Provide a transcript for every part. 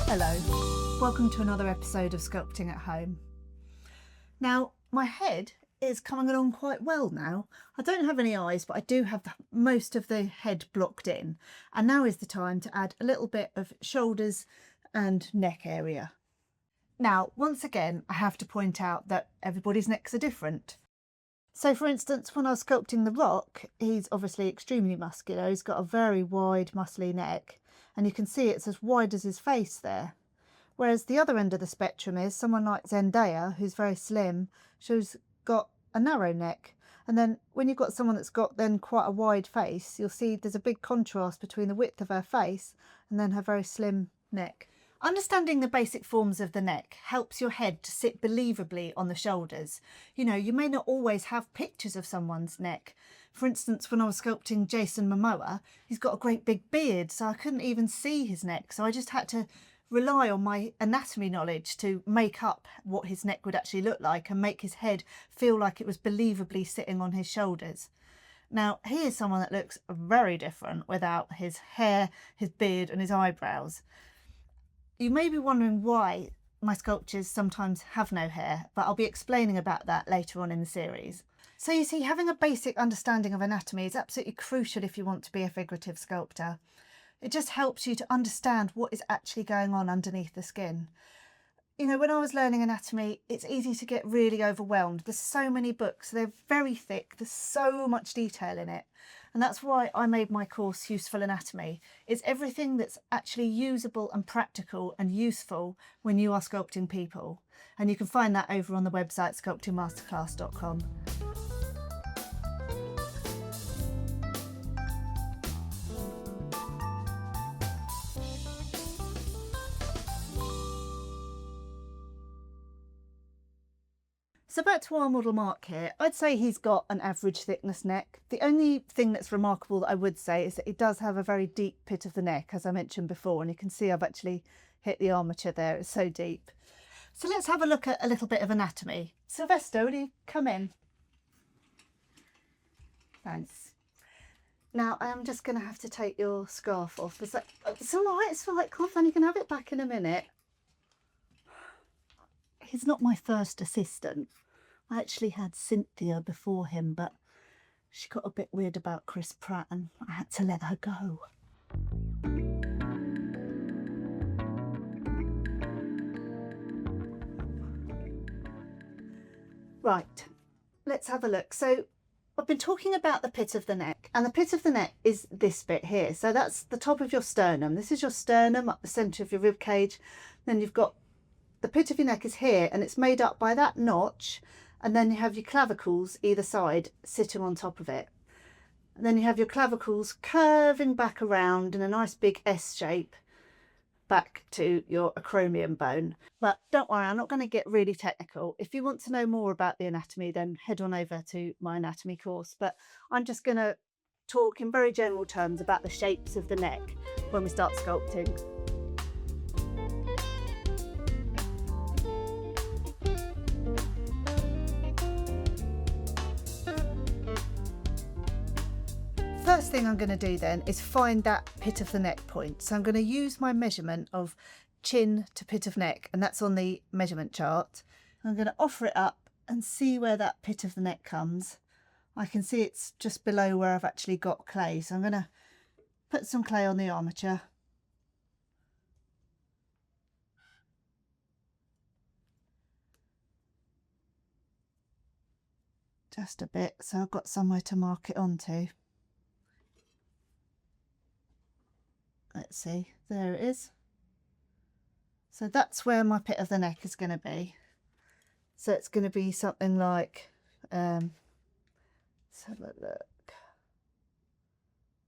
Hello, welcome to another episode of Sculpting at Home. Now, my head is coming along quite well now. I don't have any eyes, but I do have most of the head blocked in. And now is the time to add a little bit of shoulders and neck area. Now, once again, I have to point out that everybody's necks are different. So for instance, when I was sculpting the rock, he's obviously extremely muscular. He's got a very wide, muscly neck, and you can see it's as wide as his face there. Whereas the other end of the spectrum is someone like Zendaya, who's very slim. She's got a narrow neck. And then when you've got someone that's got then quite a wide face, you'll see there's a big contrast between the width of her face and then her very slim neck. Understanding the basic forms of the neck helps your head to sit believably on the shoulders. You know, you may not always have pictures of someone's neck. For instance, when I was sculpting Jason Momoa, he's got a great big beard, so I couldn't even see his neck. So I just had to rely on my anatomy knowledge to make up what his neck would actually look like and make his head feel like it was believably sitting on his shoulders. Now, he is someone that looks very different without his hair, his beard and his eyebrows. You may be wondering why my sculptures sometimes have no hair, but I'll be explaining about that later on in the series. So you see, having a basic understanding of anatomy is absolutely crucial if you want to be a figurative sculptor. It just helps you to understand what is actually going on underneath the skin. You know, when I was learning anatomy, it's easy to get really overwhelmed. There's so many books, they're very thick, there's so much detail in it. And that's why I made my course Useful Anatomy. It's everything that's actually usable and practical and useful when you are sculpting people. And you can find that over on the website sculptingmasterclass.com. So back to our model Mark here, I'd say he's got an average thickness neck. The only thing that's remarkable that I would say is that he does have a very deep pit of the neck, as I mentioned before, and you can see I've actually hit the armature there, it's so deep. So let's have a look at a little bit of anatomy. Sylvester, will you come in? Thanks. Now I'm just going to have to take your scarf off. It's all right, it's all right, Clavicles, you can have it back in a minute. He's not my first assistant. I actually had Cynthia before him, but she got a bit weird about Chris Pratt and I had to let her go. Right, let's have a look. So I've been talking about the pit of the neck, and the pit of the neck is this bit here. So that's the top of your sternum. This is your sternum up the centre of your rib cage. Then you've got the pit of your neck is here, and it's made up by that notch, and then you have your clavicles either side sitting on top of it. And then you have your clavicles curving back around in a nice big S shape back to your acromion bone. But don't worry, I'm not going to get really technical. If you want to know more about the anatomy, then head on over to my anatomy course. But I'm just going to talk in very general terms about the shapes of the neck when we start sculpting. First thing I'm going to do then is find that pit of the neck point. So I'm going to use my measurement of chin to pit of neck, and that's on the measurement chart. I'm going to offer it up and see where that pit of the neck comes. I can see it's just below where I've actually got clay. So I'm going to put some clay on the armature. Just a bit, so I've got somewhere to mark it onto. Let's see, there it is. So that's where my pit of the neck is going to be. So it's going to be something like, let's have a look,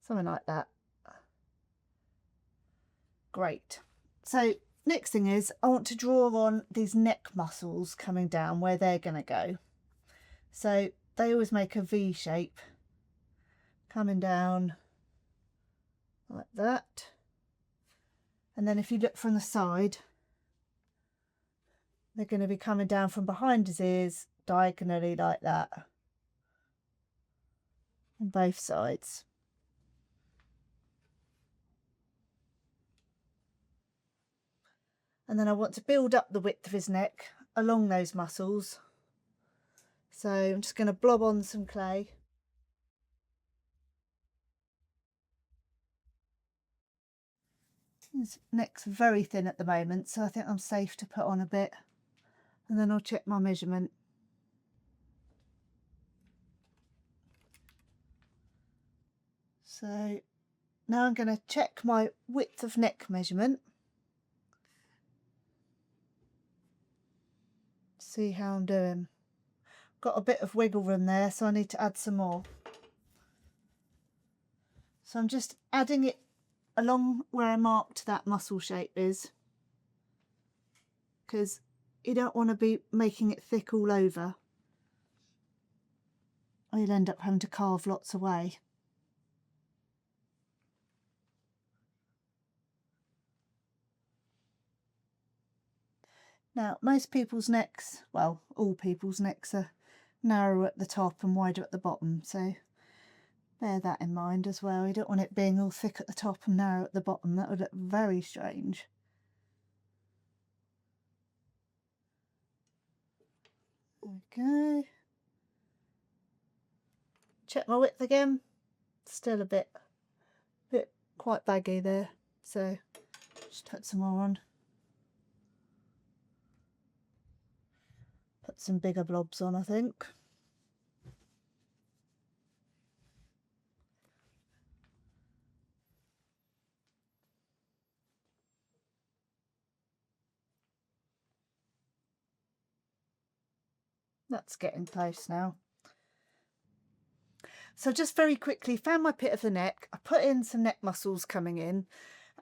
something like that. Great. So next thing is I want to draw on these neck muscles coming down where they're going to go. So they always make a V shape coming down like that. And then if you look from the side, they're going to be coming down from behind his ears diagonally like that on both sides. And then I want to build up the width of his neck along those muscles. So I'm just going to blob on some clay. His neck's very thin at the moment, so I think I'm safe to put on a bit, and then I'll check my measurement. So now I'm going to check my width of neck measurement, see how I'm doing. Got a bit of wiggle room there, so I need to add some more. So I'm just adding it along where I marked that muscle shape is, because you don't want to be making it thick all over, or you'll end up having to carve lots away. Now, most people's necks, well, all people's necks are narrow at the top and wider at the bottom, so bear that in mind as well. You don't want it being all thick at the top and narrow at the bottom. That would look very strange. Okay. Check my width again. Still a bit quite baggy there, so just put some more on. Put some bigger blobs on, I think. That's getting close now. So just very quickly found my pit of the neck. I put in some neck muscles coming in,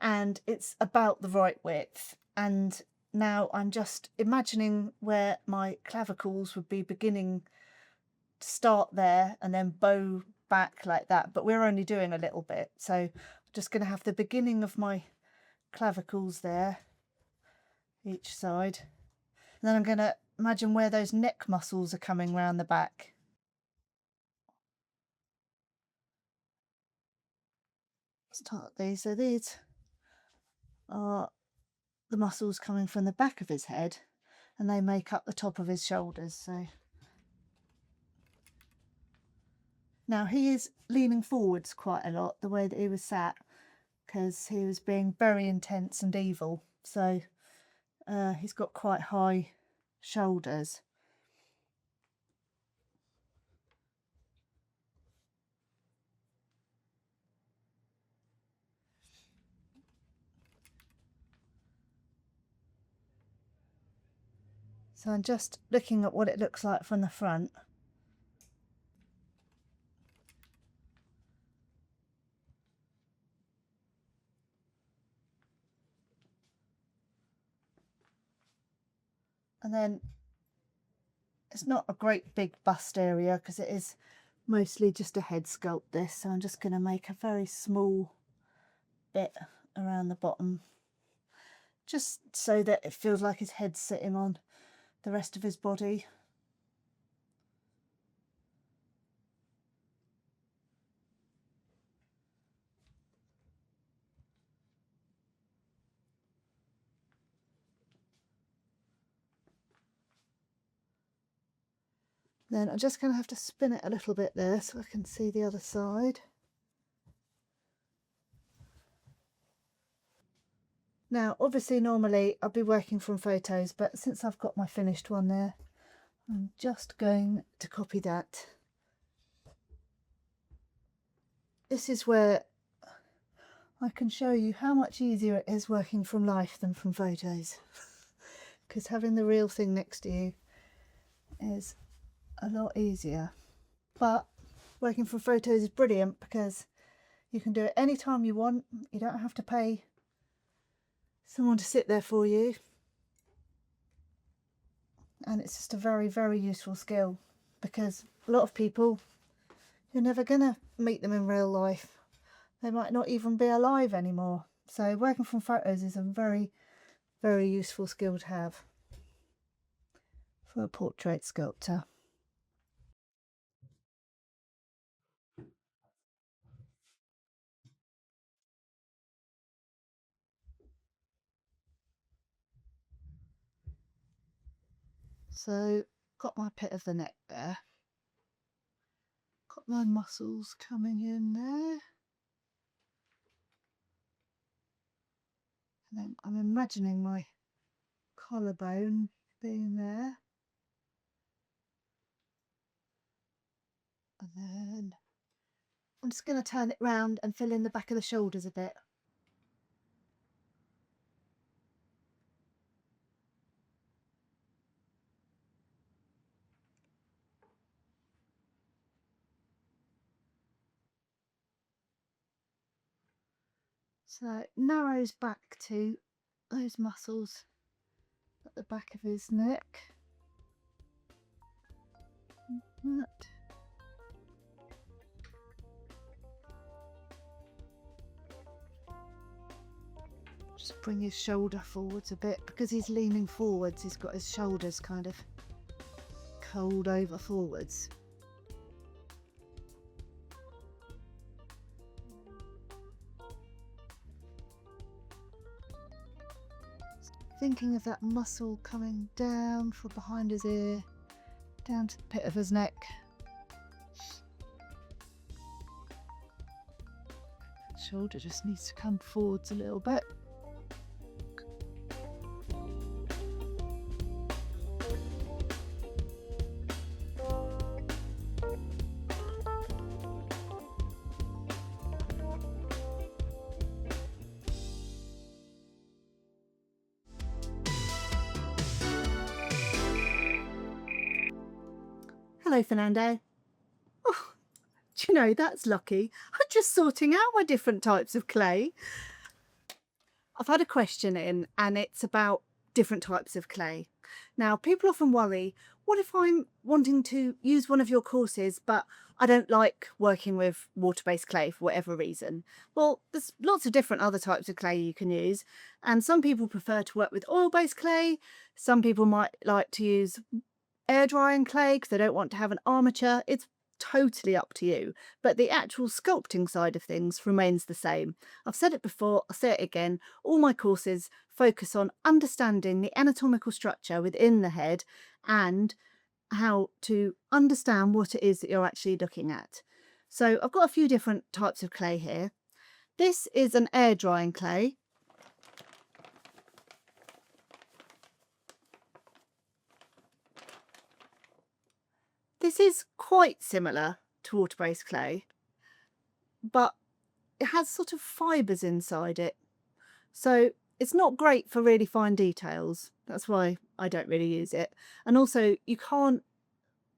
and it's about the right width. And now I'm just imagining where my clavicles would be beginning to start there and then bow back like that, but we're only doing a little bit, so I'm just going to have the beginning of my clavicles there each side, and then I'm going to imagine where those neck muscles are coming round the back. Start these. So these are the muscles coming from the back of his head, and they make up the top of his shoulders. So now he is leaning forwards quite a lot, the way that he was sat, because he was being very intense and evil. So he's got quite high shoulders. So I'm just looking at what it looks like from the front. And then it's not a great big bust area because it is mostly just a head sculpt this, so I'm just going to make a very small bit around the bottom, just so that it feels like his head's sitting on the rest of his body. Then I'm just going to have to spin it a little bit there so I can see the other side. Now, obviously, normally I'd be working from photos, but since I've got my finished one there, I'm just going to copy that. This is where I can show you how much easier it is working from life than from photos, because having the real thing next to you is a lot easier. But working from photos is brilliant because you can do it anytime you want. You don't have to pay someone to sit there for you, and it's just a very, very useful skill, because a lot of people, you're never gonna meet them in real life. They might not even be alive anymore. So working from photos is a very, very useful skill to have for a portrait sculptor. So got my pit of the neck there. Got my muscles coming in there. And then I'm imagining my collarbone being there. And then I'm just going to turn it round and fill in the back of the shoulders a bit. So it narrows back to those muscles at the back of his neck. That. Just bring his shoulder forwards a bit, because he's leaning forwards, he's got his shoulders kind of curled over forwards. Thinking of that muscle coming down from behind his ear, down to the pit of his neck. Shoulder just needs to come forwards a little bit. Hello, Fernando. Oh, do you know, that's lucky. I'm just sorting out my different types of clay. I've had a question in, and it's about different types of clay. Now, people often worry, what if I'm wanting to use one of your courses, but I don't like working with water-based clay for whatever reason? Well, there's lots of different other types of clay you can use, and some people prefer to work with oil-based clay. Some people might like to use air drying clay because they don't want to have an armature. It's totally up to you, but the actual sculpting side of things remains the same. I've said it before, I'll say it again, all my courses focus on understanding the anatomical structure within the head and how to understand what it is that you're actually looking at. So I've got a few different types of clay here. This is an air drying clay. This is quite similar to water-based clay, but it has sort of fibres inside it. So it's not great for really fine details. That's why I don't really use it. And also you can't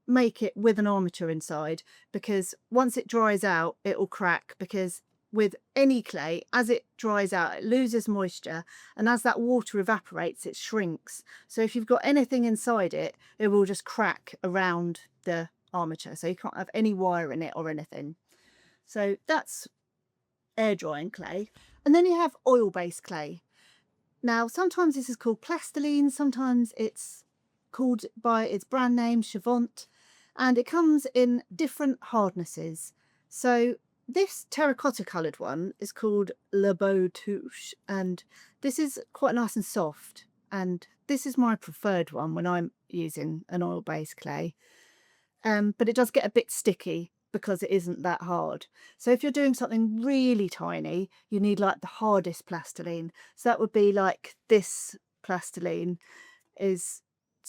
make it with an armature inside, because once it dries out, it will crack, because with any clay, as it dries out, it loses moisture, and as that water evaporates, it shrinks. So if you've got anything inside it, it will just crack around the armature, so you can't have any wire in it or anything. So that's air drying clay. And then you have oil-based clay. Now, sometimes this is called plastiline, sometimes it's called by its brand name, Chavant, and it comes in different hardnesses. So this terracotta coloured one is called Le Beau Touche, and this is quite nice and soft, and this is my preferred one when I'm using an oil-based clay. But it does get a bit sticky because it isn't that hard. So if you're doing something really tiny, you need like the hardest plastiline. So that would be like this plastiline, it's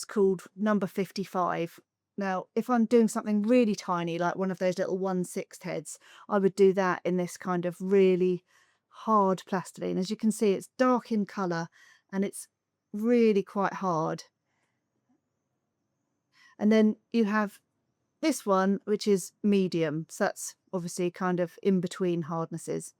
called number 55. Now, if I'm doing something really tiny, like one of those little 1/6 heads, I would do that in this kind of really hard plastiline. As you can see, it's dark in colour and it's really quite hard. And then you have this one, which is medium, so that's obviously kind of in between hardnesses.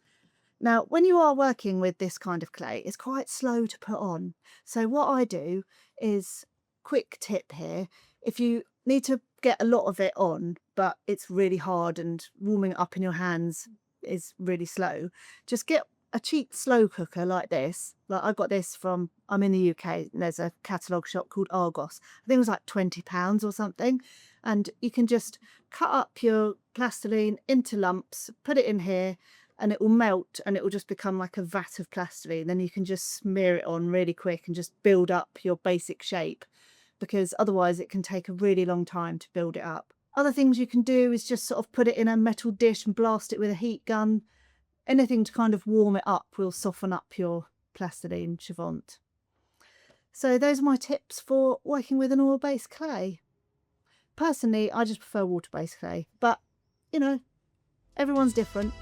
Now, when you are working with this kind of clay, it's quite slow to put on. So what I do is, quick tip here, if you need to get a lot of it on, but it's really hard and warming it up in your hands is really slow, just get a cheap slow cooker like this. Like I got this from, I'm in the UK, and there's a catalogue shop called Argos. I think it was like £20 or something. And you can just cut up your plastiline into lumps, put it in here, and it will melt and it will just become like a vat of plastiline. Then you can just smear it on really quick and just build up your basic shape. because otherwise it can take a really long time to build it up. Other things you can do is just sort of put it in a metal dish and blast it with a heat gun. Anything to kind of warm it up will soften up your plastiline chavant. So those are my tips for working with an oil-based clay. Personally, I just prefer water-based clay, but you know, everyone's different.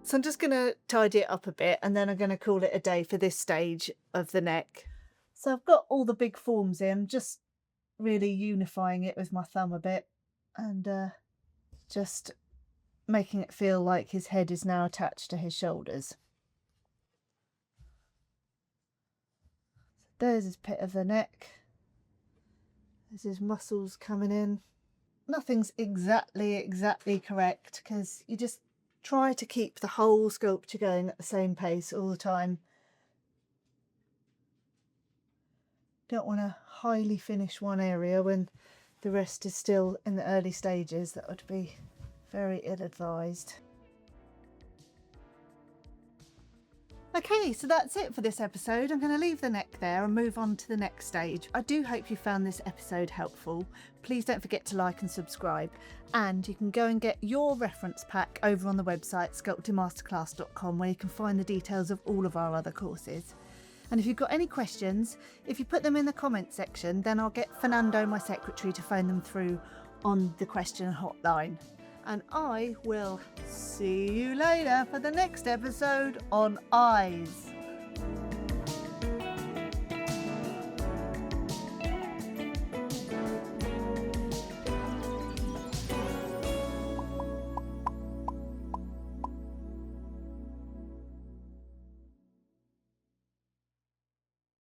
So I'm just going to tidy it up a bit and then I'm going to call it a day for this stage of the neck. So I've got all the big forms in, just really unifying it with my thumb a bit and just making it feel like his head is now attached to his shoulders. So there's his pit of the neck. There's his muscles coming in. Nothing's exactly correct because you just try to keep the whole sculpture going at the same pace all the time. Don't want to highly finish one area when the rest is still in the early stages. That would be very ill-advised. Okay, so that's it for this episode. I'm going to leave the neck there and move on to the next stage. I do hope you found this episode helpful. Please don't forget to like and subscribe. And you can go and get your reference pack over on the website sculptingmasterclass.com, where you can find the details of all of our other courses. And if you've got any questions, if you put them in the comment section, then I'll get Fernando, my secretary, to phone them through on the question hotline. And I will see you later for the next episode on eyes.